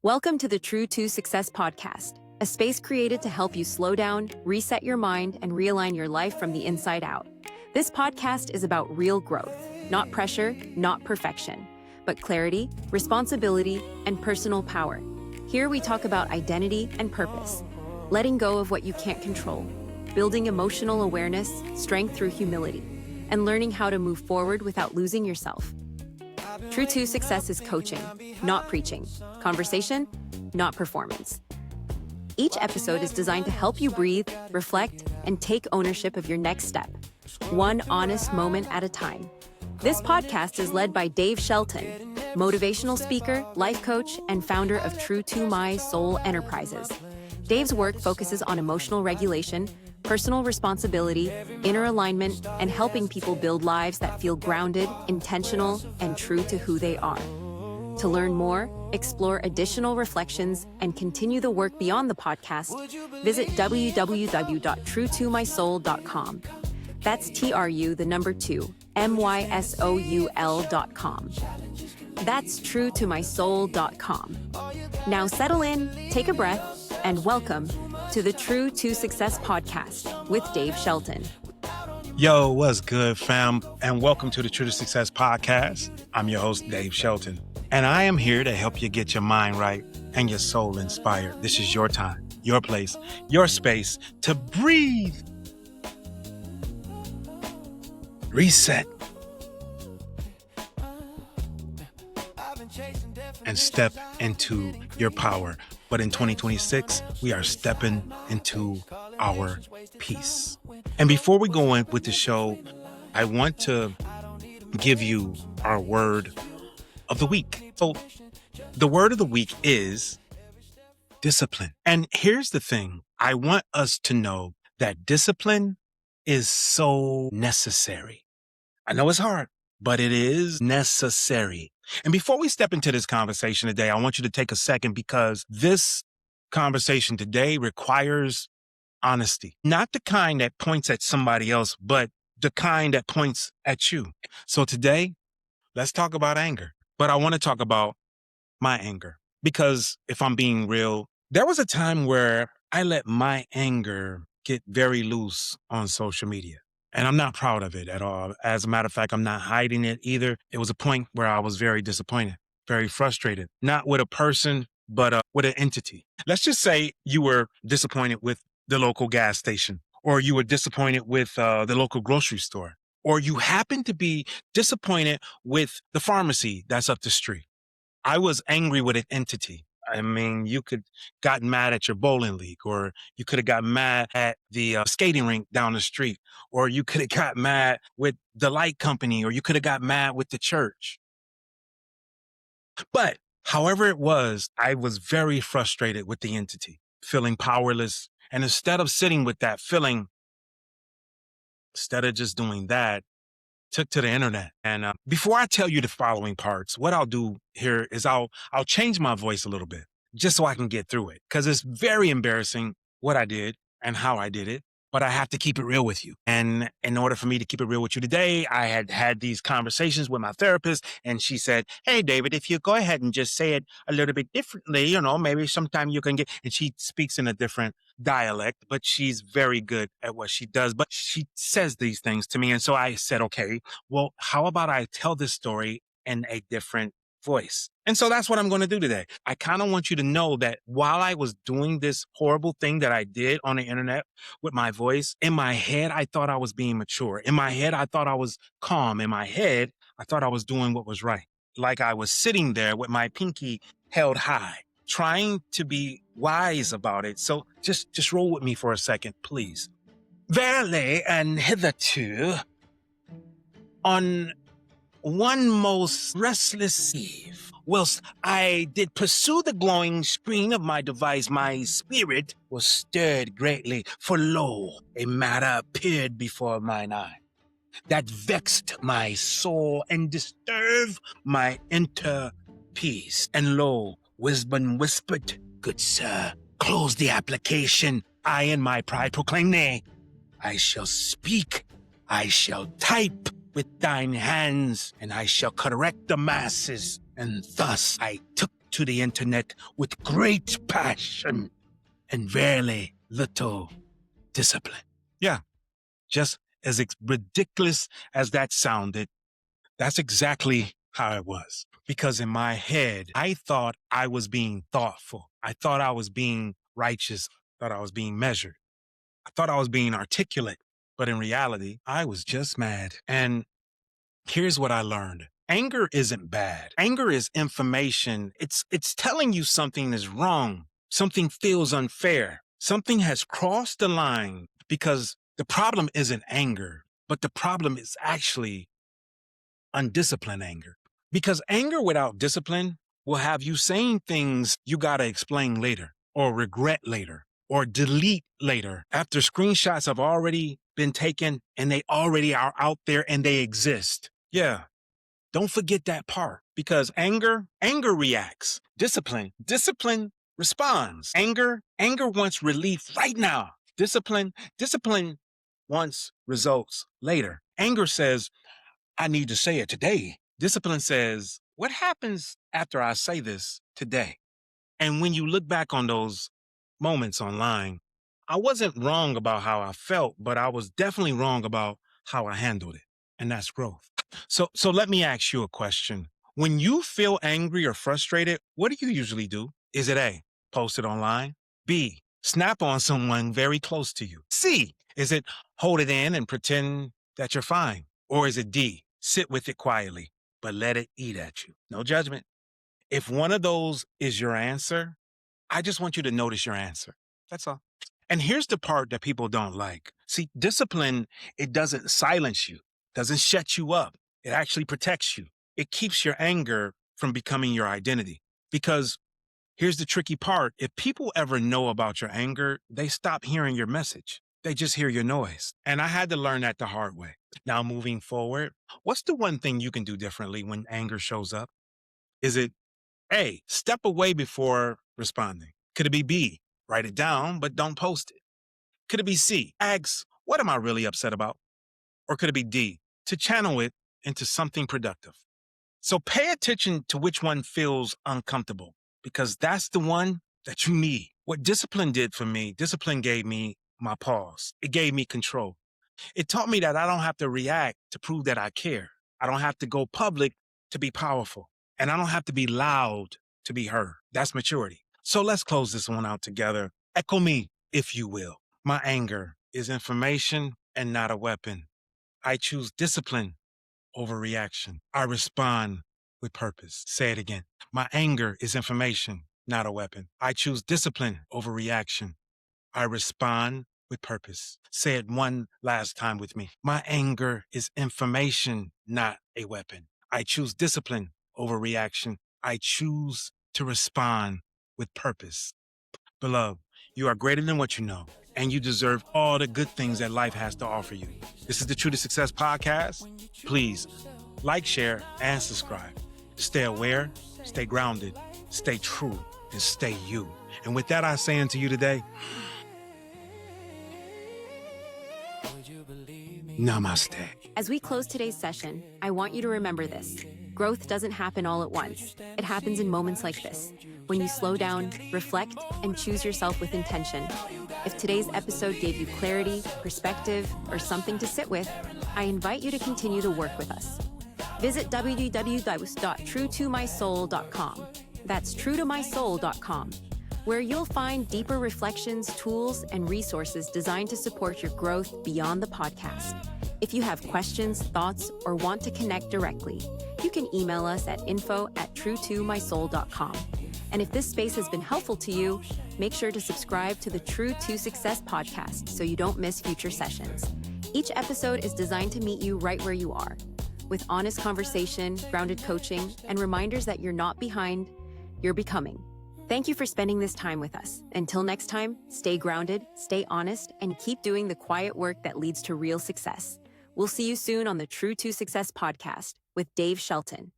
Welcome to the True to Success podcast, a space created to help you slow down, reset your mind, and realign your life from the inside out. This podcast is about real growth, not pressure, not perfection, but clarity, responsibility, and personal power. Here we talk about identity and purpose, letting go of what you can't control, building emotional awareness, strength through humility, and learning how to move forward without losing yourself. True to Success is coaching, not preaching, conversation, not performance. Each episode is designed to help you breathe, reflect, and take ownership of your next step, one honest moment at a time. This podcast is led by Dave Shelton, motivational speaker, life coach, and founder of True to My Soul Enterprises. Dave's work focuses on emotional regulation, personal responsibility, inner alignment, and helping people build lives that feel grounded, intentional, and true to who they are. To learn more, explore additional reflections, and continue the work beyond the podcast, visit www.truetomysoul.com. That's TRU2MYSOUL.com. That's truetomysoul.com. Now settle in, take a breath, and welcome to the True to Success podcast with Dave Shelton. Yo, what's good, fam? And welcome to the True to Success podcast. I'm your host, Dave Shelton, and I am here to help you get your mind right and your soul inspired. This is your time, your place, your space to breathe, reset, and step into your power. But in 2026, we are stepping into our peace. And before we go in with the show, I want to give you our word of the week. So the word of the week is discipline. And here's the thing. I want us to know that discipline is so necessary. I know it's hard, but it is necessary. And before we step into this conversation today, I want you to take a second because this conversation today requires honesty, not the kind that points at somebody else, but the kind that points at you. So today, let's talk about anger. But I want to talk about my anger because if I'm being real, there was a time where I let my anger get very loose on social media. And I'm not proud of it at all. As a matter of fact, I'm not hiding it either. It was a point where I was very disappointed, very frustrated, not with a person, but with an entity. Let's just say you were disappointed with the local gas station, or you were disappointed with the local grocery store, or you happen to be disappointed with the pharmacy that's up the street. I was angry with an entity. I mean, you could gotten mad at your bowling league, or you could have got mad at the skating rink down the street, or you could have got mad with the light company, or you could have got mad with the church. But however it was, I was very frustrated with the entity, feeling powerless. And instead of sitting with that feeling, instead of just doing that, took to the internet. And before I tell you the following parts, what I'll do here is I'll change my voice a little bit just so I can get through it. Because it's very embarrassing what I did and how I did it. But I have to keep it real with you. And in order for me to keep it real with you today, I had these conversations with my therapist. And she said, hey, David, if you go ahead and just say it a little bit differently, maybe sometime you can get, and she speaks in a different dialect, but she's very good at what she does. But she says these things to me. And so I said, okay, well, how about I tell this story in a different voice? And so that's what I'm going to do today. I kind of want you to know that while I was doing this horrible thing that I did on the internet with my voice, in my head, I thought I was being mature. In my head, I thought I was calm. In my head, I thought I was doing what was right. Like I was sitting there with my pinky held high, trying to be wise about it. So just roll with me for a second, please. Verily and hitherto, on one most restless eve, whilst I did pursue the glowing screen of my device, my spirit was stirred greatly, for lo, a matter appeared before mine eye that vexed my soul and disturbed my inner peace. And lo, wisdom whispered, good sir, close the application. I in my pride proclaim, nay, I shall speak, I shall type with thine hands, and I shall correct the masses. And thus I took to the internet with great passion and very little discipline. Yeah, just as ridiculous as that sounded, that's exactly how it was. Because in my head, I thought I was being thoughtful. I thought I was being righteous. I thought I was being measured. I thought I was being articulate. But in reality, I was just mad. And here's what I learned. Anger isn't bad. Anger is information. It's telling you something is wrong. Something feels unfair. Something has crossed the line, because the problem isn't anger, but the problem is actually undisciplined anger. Because anger without discipline will have you saying things you got to explain later, or regret later, or delete later, after screenshots have already been taken and they already are out there and they exist. Yeah. Don't forget that part, because anger reacts. Discipline responds. Anger wants relief right now. Discipline wants results later. Anger says, I need to say it today. Discipline says, what happens after I say this today? And when you look back on those moments online, I wasn't wrong about how I felt, but I was definitely wrong about how I handled it. And that's growth. So let me ask you a question. When you feel angry or frustrated, what do you usually do? Is it A, post it online? B, snap on someone very close to you? C, is it hold it in and pretend that you're fine? Or is it D, sit with it quietly, but let it eat at you? No judgment. If one of those is your answer, I just want you to notice your answer. That's all. And here's the part that people don't like. See, discipline, it doesn't silence you, doesn't shut you up. It actually protects you. It keeps your anger from becoming your identity. Because here's the tricky part. If people ever know about your anger, they stop hearing your message. They just hear your noise. And I had to learn that the hard way. Now, moving forward, what's the one thing you can do differently when anger shows up? Is it A, step away before responding? Could it be B, write it down, but don't post it? Could it be C, ask, what am I really upset about? Or could it be D, to channel it into something productive? So pay attention to which one feels uncomfortable, because that's the one that you need. What discipline did for me, discipline gave me my pause. It gave me control. It taught me that I don't have to react to prove that I care. I don't have to go public to be powerful. And I don't have to be loud to be heard. That's maturity. So let's close this one out together. Echo me, if you will. My anger is information and not a weapon. I choose discipline over reaction. I respond with purpose. Say it again. My anger is information, not a weapon. I choose discipline over reaction. I respond with purpose. Say it one last time with me. My anger is information, not a weapon. I choose discipline over reaction. I choose to respond with purpose. Beloved, you are greater than what you know, and you deserve all the good things that life has to offer you. This is the True to Success podcast. Please like, share, and subscribe. Stay aware, stay grounded, stay true, and stay you. And with that, I say unto you today, namaste. As we close today's session, I want you to remember this. Growth doesn't happen all at once. It happens in moments like this, when you slow down, reflect, and choose yourself with intention. If today's episode gave you clarity, perspective, or something to sit with, I invite you to continue to work with us. Visit www.truetomysoul.com. That's truetomysoul.com, where you'll find deeper reflections, tools, and resources designed to support your growth beyond the podcast. If you have questions, thoughts, or want to connect directly, you can email us at info@truetomysoul.com. And if this space has been helpful to you, make sure to subscribe to the True to Success podcast so you don't miss future sessions. Each episode is designed to meet you right where you are, with honest conversation, grounded coaching, and reminders that you're not behind, you're becoming. Thank you for spending this time with us. Until next time, stay grounded, stay honest, and keep doing the quiet work that leads to real success. We'll see you soon on the True to Success podcast with Dave Shelton.